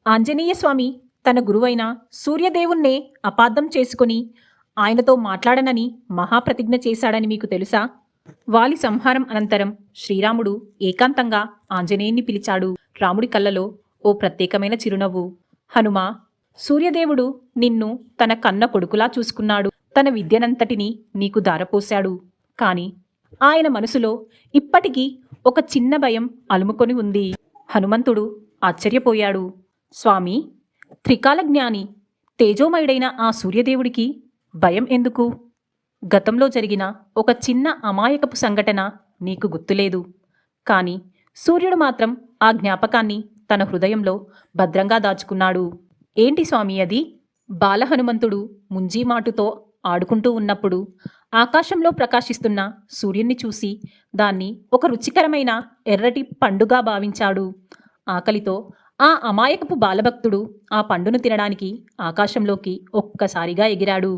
ఆంజనేయ స్వామి తన గురువైన సూర్యదేవుణ్ణే అపార్థం చేసుకుని ఆయనతో మాట్లాడనని మహాప్రతిజ్ఞ చేశాడని మీకు తెలుసా? వాలి సంహారం అనంతరం శ్రీరాముడు ఏకాంతంగా ఆంజనేయుణ్ణి పిలిచాడు. రాముడి కళ్ళలో ఓ ప్రత్యేకమైన చిరునవ్వు. హనుమా, సూర్యదేవుడు నిన్ను తన కన్న కొడుకులా చూసుకున్నాడు. తన విద్యనంతటినీ నీకు దారపోశాడు. కాని ఆయన మనసులో ఇప్పటికీ ఒక చిన్న భయం అలుముకొని ఉంది. హనుమంతుడు ఆశ్చర్యపోయాడు. స్వామి, త్రికాల జ్ఞాని, తేజోమయుడైన ఆ సూర్యదేవుడికి భయం ఎందుకు? గతంలో జరిగిన ఒక చిన్న అమాయకపు సంఘటన నీకు గుర్తులేదు. కాని సూర్యుడు మాత్రం ఆ జ్ఞాపకాన్ని తన హృదయంలో భద్రంగా దాచుకున్నాడు. ఏంటి స్వామి అది? బాలహనుమంతుడు ముంజీమాటుతో ఆడుకుంటూ ఉన్నప్పుడు ఆకాశంలో ప్రకాశిస్తున్న సూర్యుణ్ణి చూసి దాన్ని ఒక రుచికరమైన ఎర్రటి పండుగా భావించాడు. ఆకలితో ఆ అమాయకపు బాలభక్తుడు ఆ పండును తినడానికి ఆకాశంలోకి ఒక్కసారిగా ఎగిరాడు.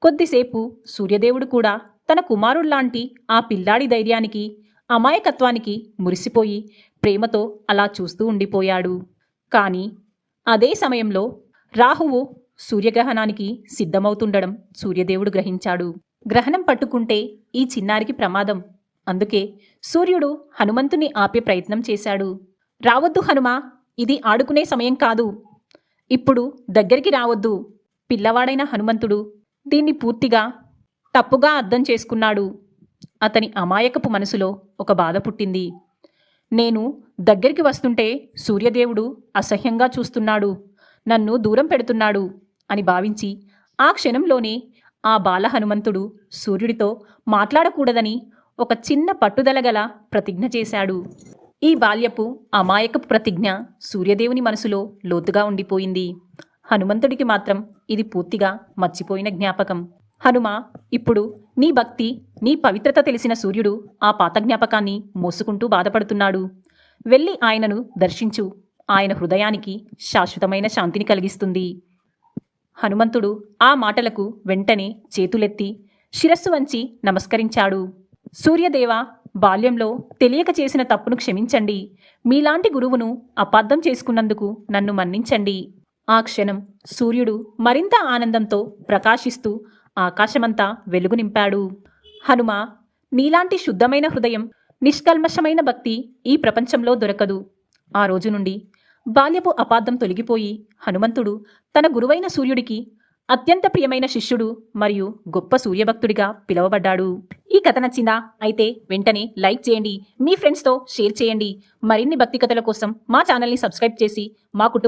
కొద్దిసేపు సూర్యదేవుడు కూడా తన కుమారుళ్లాంటి ఆ పిల్లాడి ధైర్యానికి, అమాయకత్వానికి మురిసిపోయి ప్రేమతో అలా చూస్తూ ఉండిపోయాడు. కాని అదే సమయంలో రాహువు సూర్యగ్రహణానికి సిద్ధమవుతుండడం సూర్యదేవుడు గ్రహించాడు. గ్రహణం పట్టుకుంటే ఈ చిన్నారికి ప్రమాదం. అందుకే సూర్యుడు హనుమంతుని ఆపే ప్రయత్నం చేశాడు. రావద్దు హనుమా, ఇది ఆడుకునే సమయం కాదు. ఇప్పుడు దగ్గరికి రావద్దు. పిల్లవాడైన హనుమంతుడు దీన్ని పూర్తిగా తప్పుగా అర్థం చేసుకున్నాడు. అతని అమాయకపు మనసులో ఒక బాధ పుట్టింది. నేను దగ్గరికి వస్తుంటే సూర్యదేవుడు అసహ్యంగా చూస్తున్నాడు, నన్ను దూరం పెడుతున్నాడు అని భావించి ఆ క్షణంలోనే ఆ బాల హనుమంతుడు సూర్యుడితో మాట్లాడకూడదని ఒక చిన్న పట్టుదలగల ప్రతిజ్ఞ చేశాడు. ఈ బాల్యపు అమాయకపు ప్రతిజ్ఞ సూర్యదేవుని మనసులో లోతుగా ఉండిపోయింది. హనుమంతుడికి మాత్రం ఇది పూర్తిగా మర్చిపోయిన జ్ఞాపకం. హనుమా, ఇప్పుడు నీ భక్తి, నీ పవిత్రత తెలిసిన సూర్యుడు ఆ పాత జ్ఞాపకాన్ని మోసుకుంటూ బాధపడుతున్నాడు. వెళ్ళి ఆయనను దర్శించు. ఆయన హృదయానికి శాశ్వతమైన శాంతిని కలిగిస్తుంది. హనుమంతుడు ఆ మాటలకు వెంటనే చేతులెత్తి శిరస్సు వంచి నమస్కరించాడు. సూర్యదేవా, బాల్యంలో తెలియక చేసిన తప్పును క్షమించండి. మీలాంటి గురువును అపార్థం చేసుకున్నందుకు నన్ను మన్నించండి. ఆ క్షణం సూర్యుడు మరింత ఆనందంతో ప్రకాశిస్తూ ఆకాశమంతా వెలుగు నింపాడు. హనుమా, నీలాంటి శుద్ధమైన హృదయం, నిష్కల్మషమైన భక్తి ఈ ప్రపంచంలో దొరకదు. ఆ రోజు నుండి బాల్యపు అపార్థం తొలగిపోయి హనుమంతుడు తన గురువైన సూర్యుడికి అత్యంత ప్రియమైన శిష్యుడు మరియు గొప్ప సూర్యభక్తుడిగా పిలువబడ్డాడు. ఈ కథ నచ్చిందా? అయితే వెంటనే లైక్ చేయండి, మీ ఫ్రెండ్స్తో షేర్ చేయండి. మరిన్ని భక్తి కథల కోసం మా ఛానల్ని సబ్స్క్రైబ్ చేసి మా కుటుంబం